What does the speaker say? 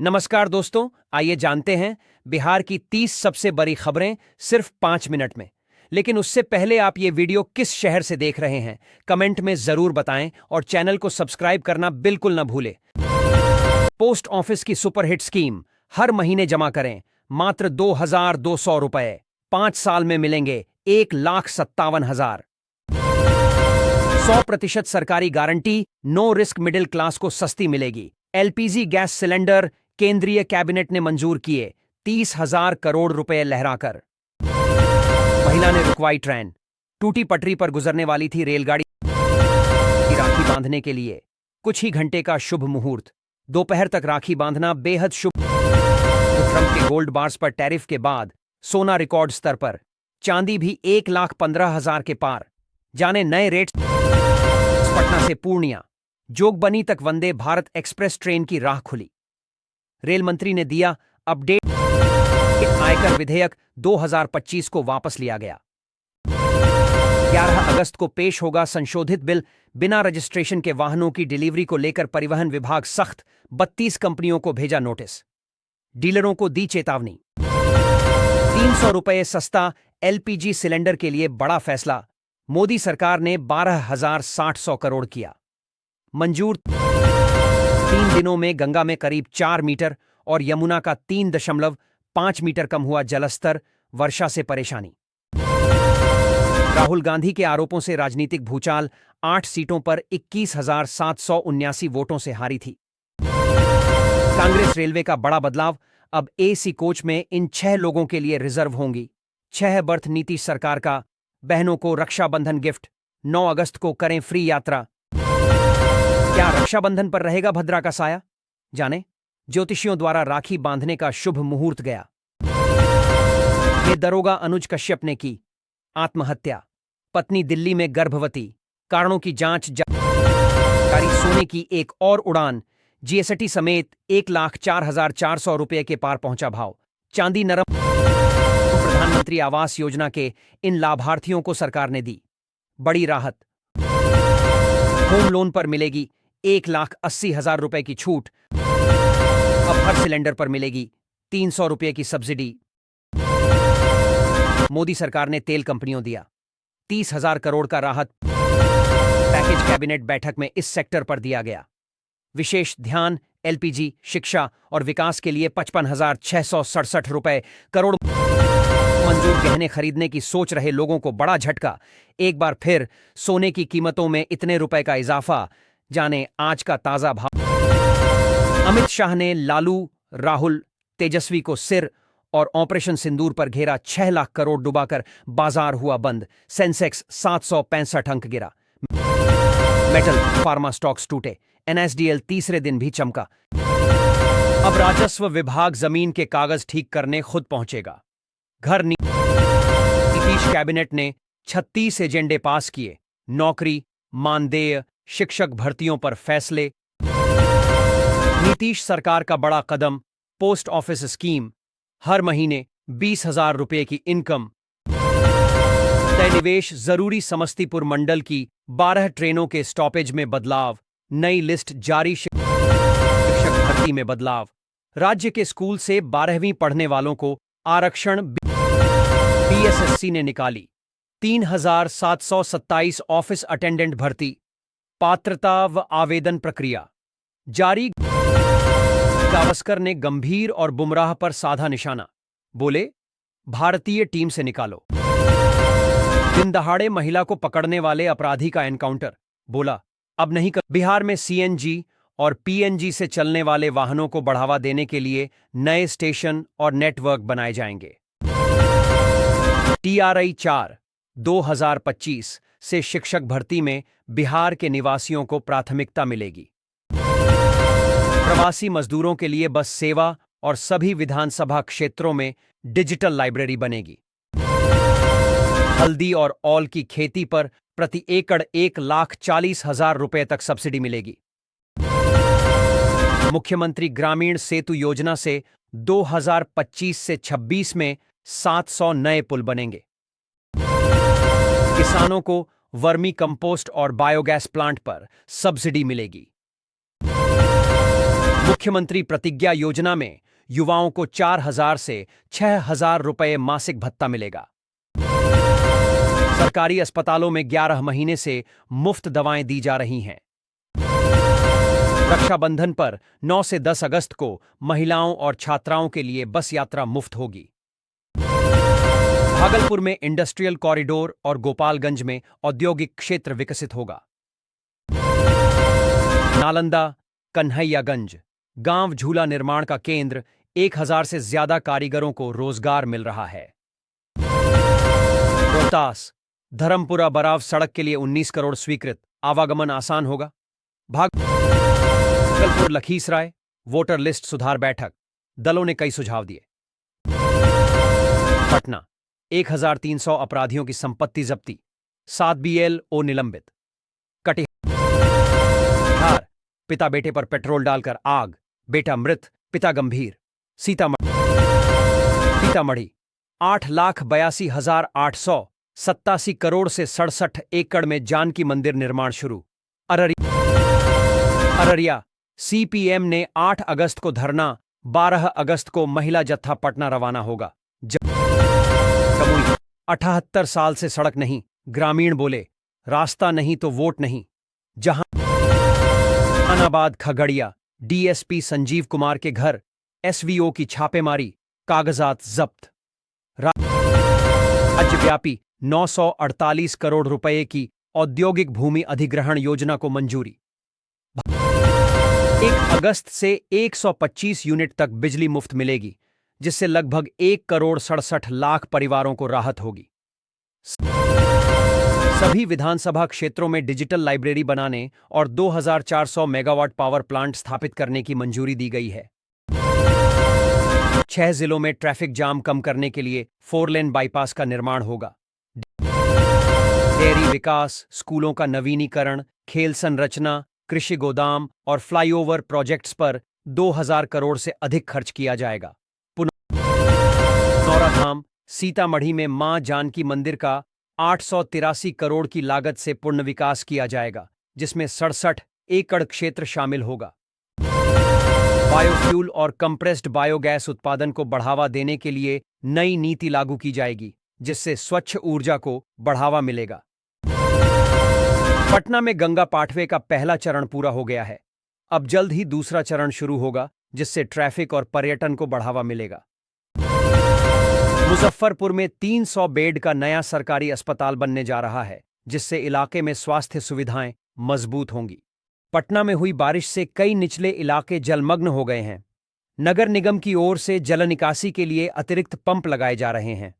नमस्कार दोस्तों, आइए जानते हैं बिहार की 30 सबसे बड़ी खबरें सिर्फ 5 मिनट में। लेकिन उससे पहले आप ये वीडियो किस शहर से देख रहे हैं कमेंट में जरूर बताएं और चैनल को सब्सक्राइब करना बिल्कुल न भूलें। पोस्ट ऑफिस की सुपरहिट स्कीम, हर महीने जमा करें मात्र 2,200 रुपए, 5 साल में मिलेंगे 1,57,000। 100% सरकारी guarantee, no risk, middle class को सस्ती मिलेगी। एलपीजी गैस सिलेंडर केंद्रीय कैबिनेट ने मंजूर किए 30,000 करोड़ रुपए लहराकर। महिला ने रुकवाई ट्रेन, टूटी पटरी पर गुजरने वाली थी रेलगाड़ी की राखी बांधने के लिए। कुछ ही घंटे का शुभ मुहूर्त, दोपहर तक राखी बांधना बेहद शुभ। ट्रंप के गोल्ड बार्स पर टैरिफ के बाद सोना रिकॉर्ड स्तर पर, चांदी भी 1,15,000 के पार। जाने नए रेट। पटना से पूर्णिया, जोगबनी तक वंदे भारत एक्सप्रेस ट्रेन की राह खुली। रेल मंत्री ने दिया अपडेट, आयकर विधेयक 2025 को वापस लिया गया। 11 अगस्त को पेश होगा संशोधित बिल। बिना रजिस्ट्रेशन के वाहनों की डिलीवरी को लेकर परिवहन विभाग सख्त, 32 कंपनियों को भेजा नोटिस, डीलरों को दी चेतावनी। 300 रुपये सस्ता एलपीजी सिलेंडर के लिए बड़ा फैसला, मोदी सरकार ने 12,700 करोड़ किया मंजूर। 3 दिनों में गंगा में करीब 4 मीटर और यमुना का 3.5 मीटर कम हुआ जलस्तर, वर्षा से परेशानी। राहुल गांधी के आरोपों से राजनीतिक भूचाल, 8 सीटों पर 21,779 वोटों से हारी थी कांग्रेस। रेलवे का बड़ा बदलाव, अब एसी कोच में इन 6 लोगों के लिए रिजर्व होंगी 6 बर्थ। नीतीश सरकार का बहनों को रक्षाबंधन गिफ्ट, 9 अगस्त को करें फ्री यात्रा। क्या रक्षाबंधन पर रहेगा भद्रा का साया? जाने। ज्योतिषियों द्वारा राखी बांधने का शुभ मुहूर्त गया। ये दरोगा अनुज कश्यप ने की आत्महत्या, पत्नी दिल्ली में गर्भवती, कारणों की जांच जारी। सोने की एक और उड़ान, जीएसटी समेत 1,04,400 रुपये के पार पहुंचा भाव। चांदी नरम। प्रधानमंत्री आवास योजना के इन लाभार्थियों को सरकार ने दी बड़ी राहत। होम लोन पर मिलेगी 1,80,000 रुपए की छूट। अब हर सिलेंडर पर मिलेगी 300 रुपये की सब्सिडी। मोदी सरकार ने तेल कंपनियों दिया 30,000 करोड़ का राहत पैकेज। कैबिनेट बैठक में इस सेक्टर पर दिया गया विशेष ध्यान। एलपीजी, शिक्षा और विकास के लिए 55,667 रुपए करोड़ मंजूर। गहने खरीदने की सोच रहे लोगों को बड़ा झटका, एक बार फिर सोने की कीमतों में इतने रुपए का इजाफा। जाने आज का ताजा भाव। अमित शाह ने लालू, राहुल, तेजस्वी को सिर और ऑपरेशन सिंदूर पर घेरा। 6 लाख करोड़ डुबाकर बाजार हुआ बंद। सेंसेक्स 765 अंक गिरा। मेटल, फार्मा स्टॉक्स टूटे। एनएसडीएल तीसरे दिन भी चमका। अब राजस्व विभाग जमीन के कागज ठीक करने खुद पहुंचेगा। घर नीतीश कैबिनेट ने 36 एजेंडे पास किए। नौकरी, मानदेय, शिक्षक भर्तियों पर फैसले। नीतीश सरकार का बड़ा कदम, पोस्ट ऑफिस स्कीम, हर महीने 20,000 रुपये की इनकम। तय निवेश जरूरी। समस्तीपुर मंडल की 12 ट्रेनों के स्टॉपेज में बदलाव। नई लिस्ट जारी। शिक्षक भर्ती में बदलाव। राज्य के स्कूल से 12वीं पढ़ने वालों को आरक्षण। बीएसएससी ने निकाली 3,727 ऑफिस अटेंडेंट भर्ती। पात्रता व आवेदन प्रक्रिया जारी। गावस्कर ने गंभीर और बुमराह पर साधा निशाना, बोले भारतीय टीम से निकालो। दिन दहाड़े महिला को पकड़ने वाले अपराधी का एनकाउंटर, बोला अब नहीं कर। बिहार में सीएनजी और पीएनजी से चलने वाले वाहनों को बढ़ावा देने के लिए नए स्टेशन और नेटवर्क बनाए जाएंगे। टीआरआई 4 2025 से शिक्षक भर्ती में बिहार के निवासियों को प्राथमिकता मिलेगी। प्रवासी मजदूरों के लिए बस सेवा और सभी विधानसभा क्षेत्रों में डिजिटल लाइब्रेरी बनेगी। हल्दी और ऑल की खेती पर प्रति एकड़ 1,40,000 रुपए तक सब्सिडी मिलेगी। मुख्यमंत्री ग्रामीण सेतु योजना से 2025 से 26 में 700 नए पुल बनेंगे। किसानों को वर्मी कंपोस्ट और बायोगैस प्लांट पर सब्सिडी मिलेगी। मुख्यमंत्री प्रतिज्ञा योजना में युवाओं को 4,000 से 6,000 रुपये मासिक भत्ता मिलेगा। सरकारी अस्पतालों में 11 महीने से मुफ्त दवाएं दी जा रही हैं। रक्षाबंधन पर 9 से 10 अगस्त को महिलाओं और छात्राओं के लिए बस यात्रा मुफ्त होगी। भागलपुर में इंडस्ट्रियल कॉरिडोर और गोपालगंज में औद्योगिक क्षेत्र विकसित होगा। नालंदा, कन्हैयागंज गांव झूला निर्माण का केंद्र, 1,000 से ज्यादा कारीगरों को रोजगार मिल रहा है। रोहतास, धर्मपुरा बराव सड़क के लिए 19 करोड़ स्वीकृत, आवागमन आसान होगा। भागलपुर लखीसराय वोटर लिस्ट सुधार बैठक, दलों ने कई सुझाव दिए। पटना, 1,300 अपराधियों की संपत्ति जब्ती, 7 BLO निलंबित। कटिहार, पिता बेटे पर पेट्रोल डालकर आग, बेटा मृत, पिता गंभीर। सीतामढ़ी, 8,82,887 करोड़ से 67 एकड़ में जानकी मंदिर निर्माण शुरू। अररिया, CPM ने 8 अगस्त को धरना, 12 अगस्त को महिला जत्था पटना रवाना होगा। जमुई, 78 साल से सड़क नहीं, ग्रामीण बोले रास्ता नहीं तो वोट नहीं। जहानाबाद खगड़िया, DSP संजीव कुमार के घर SVO की छापेमारी, कागजात जब्त। राज्यव्यापी 948 करोड़ रुपए की औद्योगिक भूमि अधिग्रहण योजना को मंजूरी। 1 अगस्त से 125 यूनिट तक बिजली मुफ्त मिलेगी, जिससे लगभग 1 करोड़ 67 लाख परिवारों को राहत होगी। सभी विधानसभा क्षेत्रों में डिजिटल लाइब्रेरी बनाने और 2,400 मेगावाट पावर प्लांट स्थापित करने की मंजूरी दी गई है। 6 जिलों में ट्रैफिक जाम कम करने के लिए 4 लेन बाईपास का निर्माण होगा। डेयरी विकास, स्कूलों का नवीनीकरण, खेल संरचना, कृषि गोदाम और फ्लाईओवर प्रोजेक्ट्स पर 2,000 करोड़ से अधिक खर्च किया जाएगा। नौराधाम, सीतामढ़ी में मां जानकी मंदिर का 883 करोड़ की लागत से पुनर्विकास विकास किया जाएगा, जिसमें 67 एकड़ क्षेत्र शामिल होगा। बायोफ्यूल और कंप्रेस्ड बायोगैस उत्पादन को बढ़ावा देने के लिए नई नीति लागू की जाएगी, जिससे स्वच्छ ऊर्जा को बढ़ावा मिलेगा। पटना में गंगा पाठवे का पहला चरण पूरा हो गया है। अब जल्द ही दूसरा चरण शुरू होगा, जिससे ट्रैफिक और पर्यटन को बढ़ावा मिलेगा। मुजफ्फरपुर में 300 बेड का नया सरकारी अस्पताल बनने जा रहा है, जिससे इलाके में स्वास्थ्य सुविधाएं मजबूत होंगी। पटना में हुई बारिश से कई निचले इलाके जलमग्न हो गए हैं। नगर निगम की ओर से जल निकासी के लिए अतिरिक्त पंप लगाए जा रहे हैं।